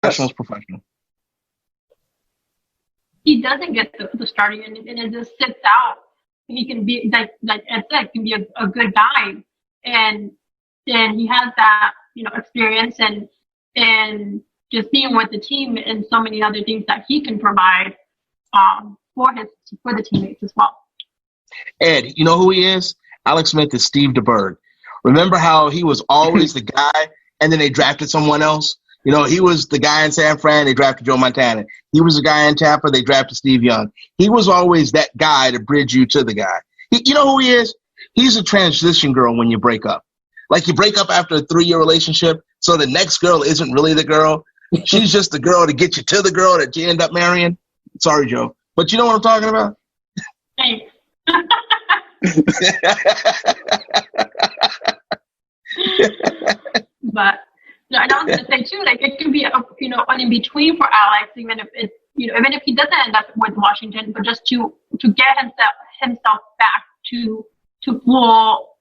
Professional's professional. He doesn't get the starting, and it just sits out. He can be like Ed said, can be a good guy, and then he has that experience and just being with the team and so many other things that he can provide for the teammates as well. Ed, you know who he is? Alex Smith is Steve DeBerg. Remember how he was always the guy, and then they drafted someone else? He was the guy in San Fran, they drafted Joe Montana. He was the guy in Tampa, they drafted Steve Young. He was always that guy to bridge you to the guy. You know who he is? He's a transition girl when you break up. Like you break up after a 3-year relationship, so the next girl isn't really the girl. She's just the girl to get you to the girl that you end up marrying. Sorry, Joe. But you know what I'm talking about? Thanks. But I was going to say too, like it can be an in between for Alex, even if it's even if he doesn't end up with Washington, but just to get himself back to full,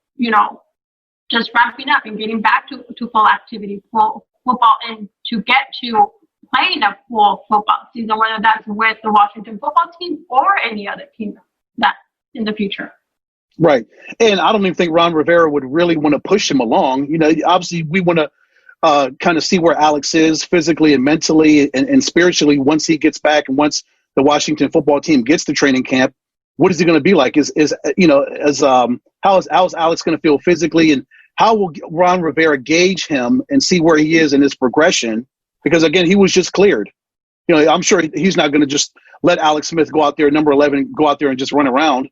just ramping up and getting back to full activity, full football, and to get to playing a full football season, whether that's with the Washington football team or any other team that in the future. Right. And I don't even think Ron Rivera would really want to push him along. Obviously we want to kind of see where Alex is physically and mentally and spiritually once he gets back and once the Washington football team gets to training camp. What is he going to be like? How is Alex going to feel physically, and how will Ron Rivera gauge him and see where he is in his progression? Because again, he was just cleared. I'm sure he's not going to just let Alex Smith go out there, number 11, go out there and just run around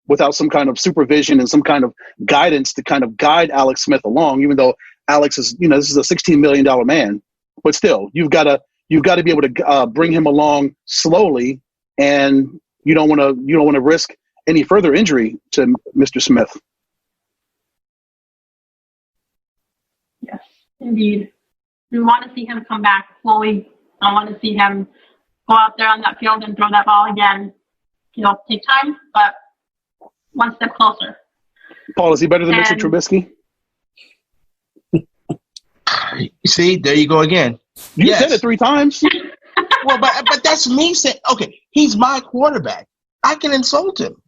without some kind of supervision and some kind of guidance to kind of guide Alex Smith along, even though Alex is, this is a $16 million man, but still you've got to be able to bring him along slowly, and you don't want to risk any further injury to Mr. Smith. Yes, indeed. We want to see him come back fully. I want to see him go out there on that field and throw that ball again. Take time, but one step closer. Paul, is he better than Mitchell Trubisky? See, there you go again. You said it 3 times. Well, but that's me saying, okay, he's my quarterback. I can insult him.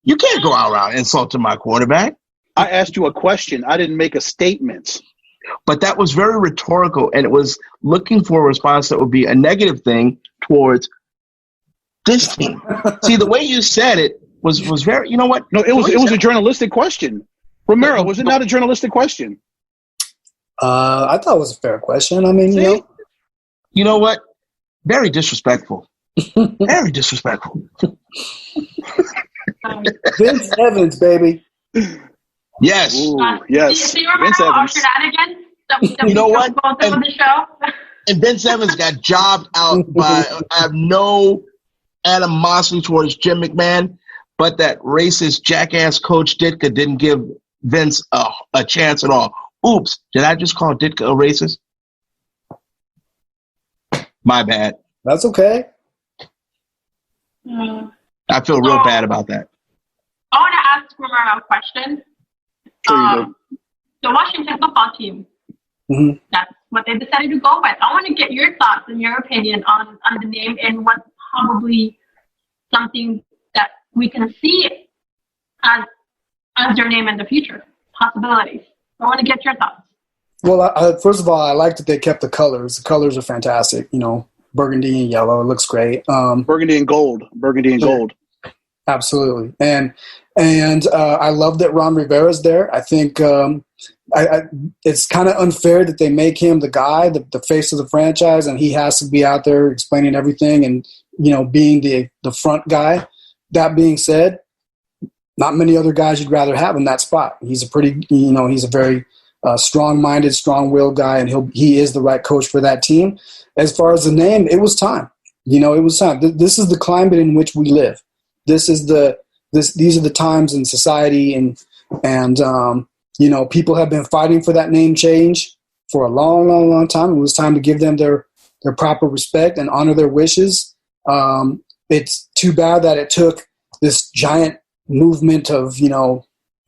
You can't go out around insulting my quarterback. I asked you a question. I didn't make a statement. But that was very rhetorical, and it was looking for a response that would be a negative thing towards this team. See, the way you said it was very, you know what? No, it was a journalistic question. Romero, was it not a journalistic question? I thought it was a fair question. I mean, you know what? Very disrespectful. Very disrespectful. Vince Evans, baby. Yes. Yes. Do you remember our shenanigans that you know what? Both on the show? And Vince Evans got jobbed out by, I have no animosity towards Jim McMahon, but that racist jackass Coach Ditka didn't give Vince a chance at all. Oops, did I just call Ditka a racist? My bad. That's okay. I feel real bad about that. I want to ask Romero a question. The Washington football team, that's what they decided to go with. I want to get your thoughts and your opinion on the name and what's probably something that we can see as their name in the future, possibilities. I want to get your thoughts. Well, first of all, I like that they kept the colors. The colors are fantastic. Burgundy and yellow. It looks great. Burgundy and gold. Absolutely. And I love that Ron Rivera's there. I think it's kind of unfair that they make him the guy, the face of the franchise, and he has to be out there explaining everything and, being the front guy. That being said, not many other guys you'd rather have in that spot. He's he's a very strong-minded, strong-willed guy, and he is the right coach for that team. As far as the name, it was time. It was time. This is the climate in which we live. These are the times in society, and people have been fighting for that name change for a long, long, long time. It was time to give them their proper respect and honor their wishes. It's too bad that it took this giant movement of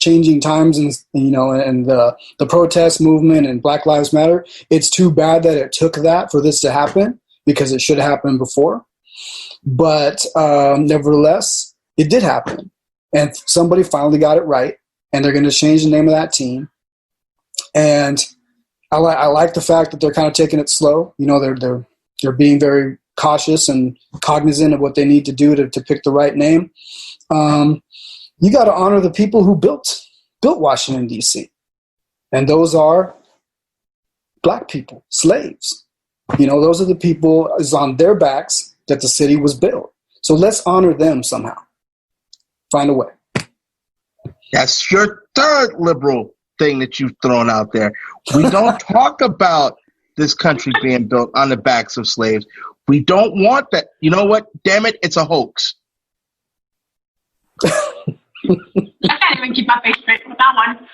changing times and the protest movement and Black Lives Matter. It's too bad that it took that for this to happen, because it should have happened before. But nevertheless, it did happen, and somebody finally got it right, and they're going to change the name of that team. And I like the fact that they're kind of taking it slow. They're being very cautious and cognizant of what they need to do to pick the right name. You got to honor the people who built Washington, D.C. And those are black people, slaves. Those are the people, is on their backs that the city was built. So let's honor them somehow. Find a way. That's your third liberal thing that you've thrown out there. We don't talk about this country being built on the backs of slaves. We don't want that. You know what? Damn it, it's a hoax. I can't even keep my face straight with that one.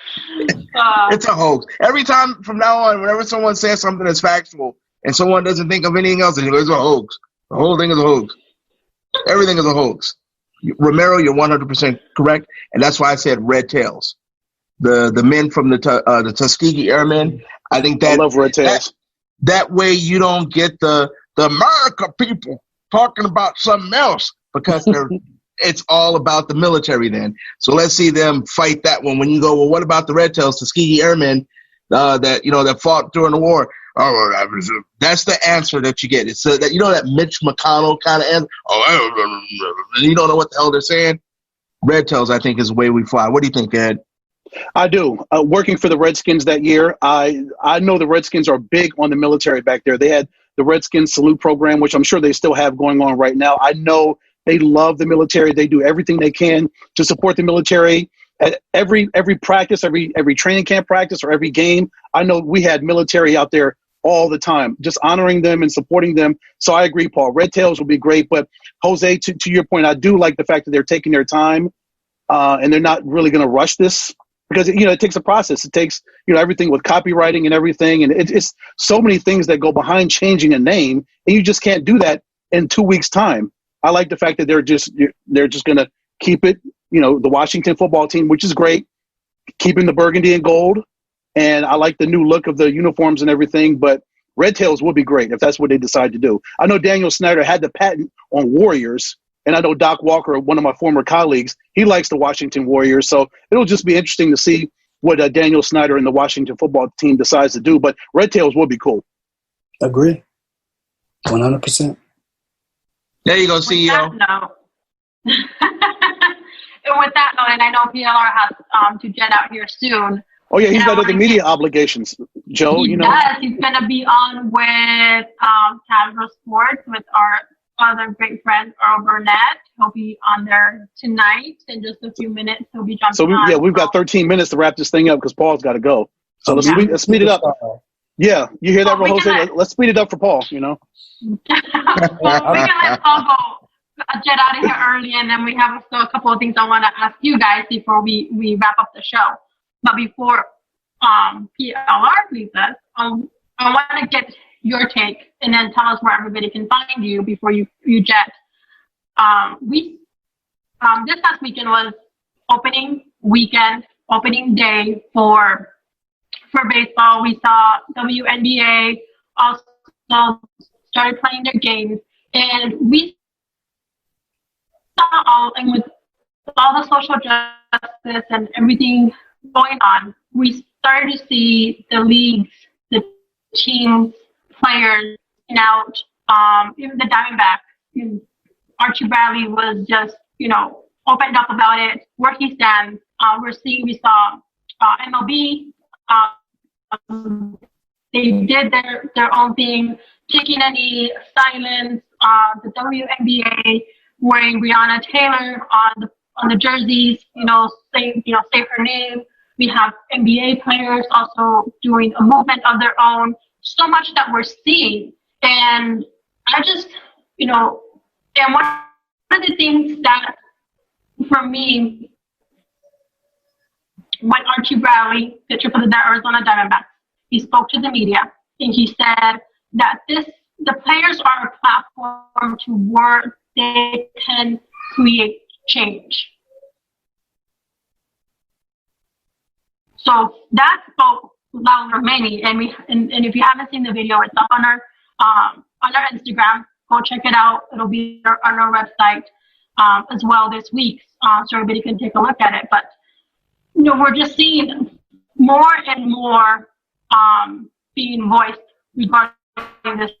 It's a hoax. Every time from now on, whenever someone says something that's factual and someone doesn't think of anything else, they go, it's a hoax. The whole thing is a hoax. Everything is a hoax. Romero, you're 100% correct, and that's why I said red tails. The men from the Tuskegee Airmen. I think that I love red tails. That way you don't get the America people talking about something else, because it's all about the military then. So let's see them fight that one. When you go, well, what about the red tails, Tuskegee Airmen that fought during the war? Oh, that's the answer that you get. It's that that Mitch McConnell kind of answer. Oh, you don't know what the hell they're saying. Red tails, I think, is the way we fly. What do you think, Ed? I do. Working for the Redskins that year, I know the Redskins are big on the military back there. They had the Redskins Salute program, which I'm sure they still have going on right now. I know they love the military. They do everything they can to support the military. At every practice, every training camp practice, or every game, I know we had military out there all the time, just honoring them and supporting them. So I agree, Paul. Red tails will be great. But Jose, to your point, I do like the fact that they're taking their time and they're not really going to rush this, because it takes a process. It takes everything with copywriting and everything, and it's so many things that go behind changing a name, and you just can't do that in 2 weeks' time. I like the fact that they're just going to keep it, the Washington football team, which is great, keeping the burgundy and gold, and I like the new look of the uniforms and everything. But red tails would be great if that's what they decide to do. I know Daniel Snyder had the patent on Warriors. And I know Doc Walker, one of my former colleagues, he likes the Washington Warriors. So it'll just be interesting to see what Daniel Snyder and the Washington football team decides to do. But red tails will be cool. Agree. 100%. There you go, CEO. With that note, and I know PLR has to jet out here soon. Oh, yeah, he's got other media obligations, Joe. He does. He's going to be on with Casual Sports with our other great friend, Earl Burnett. He'll be on there tonight in just a few minutes. He'll be jumping on. We've got 13 minutes to wrap this thing up because Paul's got to go. So let's speed it up. Yeah, you hear that, Jose? Let's speed it up for Paul, Well, we can let Paul go jet out of here early, and then we have still a couple of things I want to ask you guys before we wrap up the show. But before PLR leaves us, I want to get your take, and then tell us where everybody can find you before you jet. This past weekend was opening day for baseball. We saw WNBA also started playing their games, and we saw with all the social justice and everything going on, we started to see the leagues, the teams, players out, even the Diamondbacks. Archie Bradley was just, opened up about it, where he stands. We saw MLB. They did their own thing, taking any silence. The WNBA wearing Breonna Taylor on the jerseys, say her name. We have NBA players also doing a movement of their own. So much that we're seeing, and I just, and one of the things that, for me, when Archie Bradley, pitcher for the Arizona Diamondbacks, he spoke to the media, and he said that the players are a platform to where they can create change. So that spoke loud for many. And if you haven't seen the video, it's up on our Instagram. Go check it out. It'll be on our website as well this week, so everybody can take a look at it. But we're just seeing more and more being voiced regarding this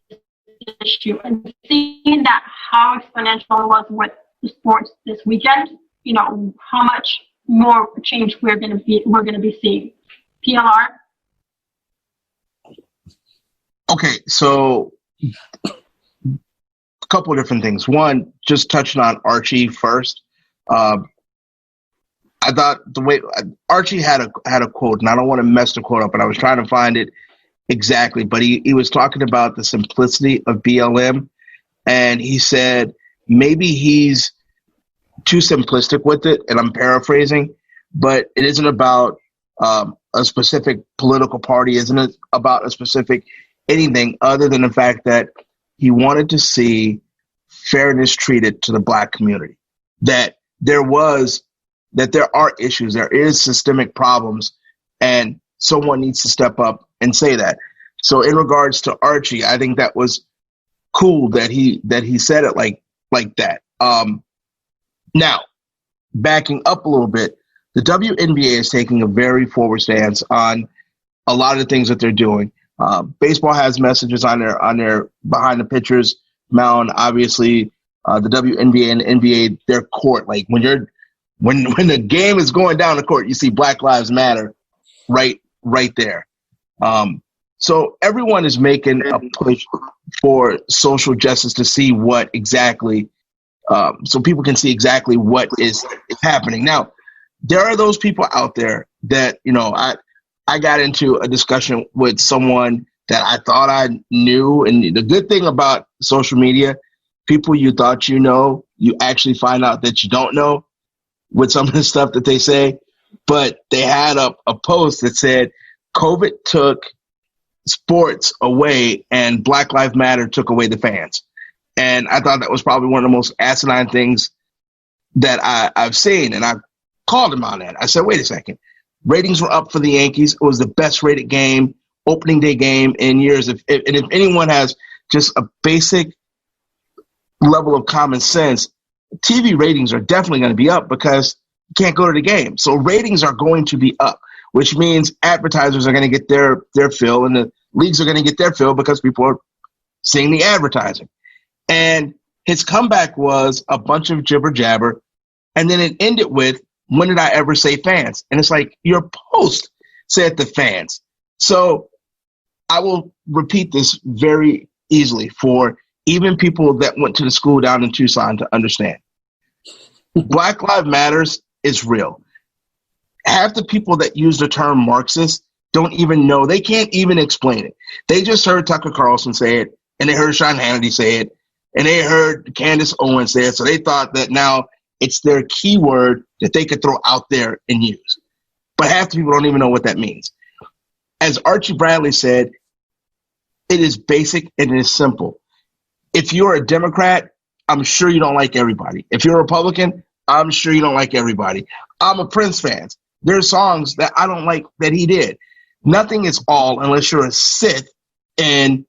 issue, and seeing that how exponential it was with the sports this weekend. How much more change we're going to be seeing. PLR. Okay, so a couple of different things. One, just touching on Archie first. I thought the way Archie had a quote, and I don't want to mess the quote up, but I was trying to find it exactly. But he was talking about the simplicity of BLM, and he said maybe he's too simplistic with it, and I'm paraphrasing, but it isn't about a specific political party, isn't about a specific anything other than the fact that he wanted to see fairness treated to the Black community, that there are issues, there is systemic problems, and someone needs to step up and say that. So in regards to Archie, I think that was cool that he said it like that. Now, backing up a little bit, the WNBA is taking a very forward stance on a lot of the things that they're doing. Baseball has messages on their behind the pitchers mound. Obviously, the WNBA and the NBA, their court, like when the game is going down the court, you see Black Lives Matter right there. So everyone is making a push for social justice to see what exactly, so people can see exactly what is happening. Now, there are those people out there that, I got into a discussion with someone that I thought I knew. And the good thing about social media, people you thought you actually find out that you don't know with some of the stuff that they say. But they had a post that said, COVID took sports away and Black Lives Matter took away the fans. And I thought that was probably one of the most asinine things that I've seen. And I called him on that. I said, wait a second. Ratings were up for the Yankees. It was the best rated game, opening day game in years. If anyone has just a basic level of common sense, TV ratings are definitely going to be up because you can't go to the game. So ratings are going to be up, which means advertisers are going to get their fill, and the leagues are going to get their fill because people are seeing the advertising. And his comeback was a bunch of jibber jabber, and then it ended with, when did I ever say fans? And it's like, your post said the fans. So I will repeat this very easily for even people that went to the school down in Tucson to understand. Black Lives Matters is real. Half the people that use the term Marxist don't even know. They can't even explain it. They just heard Tucker Carlson say it, and they heard Sean Hannity say it, and they heard Candace Owens say it. So they thought that now it's their keyword that they could throw out there and use. But half the people don't even know what that means. As Archie Bradley said, it is basic and it is simple. If you're a Democrat, I'm sure you don't like everybody. If you're a Republican, I'm sure you don't like everybody. I'm a Prince fan. There are songs that I don't like that he did. Nothing is all unless you're a Sith in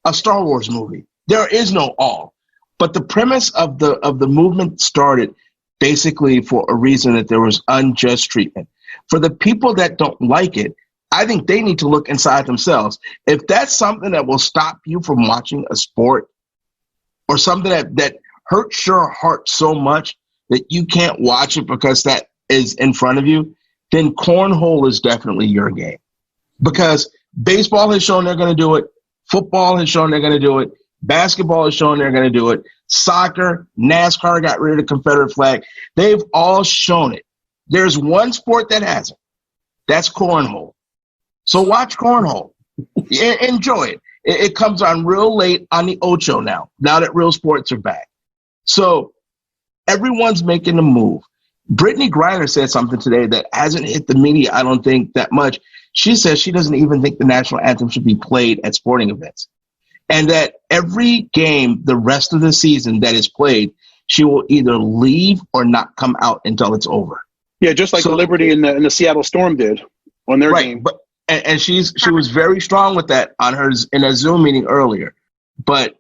a Star Wars movie. There is no all. But the premise of the movement started basically for a reason, that there was unjust treatment. For the people that don't like it, I think they need to look inside themselves. If that's something that will stop you from watching a sport, or something that hurts your heart so much that you can't watch it because that is in front of you, then cornhole is definitely your game. Because baseball has shown they're going to do it. Football has shown they're going to do it. Basketball has shown they're going to do it. Soccer, NASCAR got rid of the Confederate flag. They've all shown it. There's one sport that hasn't. That's cornhole. So watch cornhole. Enjoy it. It comes on real late on the Ocho now that real sports are back. So everyone's making a move. Brittany Griner said something today that hasn't hit the media, I don't think, that much. She says she doesn't even think the national anthem should be played at sporting events. And that every game the rest of the season that is played, she will either leave or not come out until it's over. Yeah, just like the Liberty and the Seattle Storm did. on their right, game. but and she was very strong with that on in a Zoom meeting earlier. But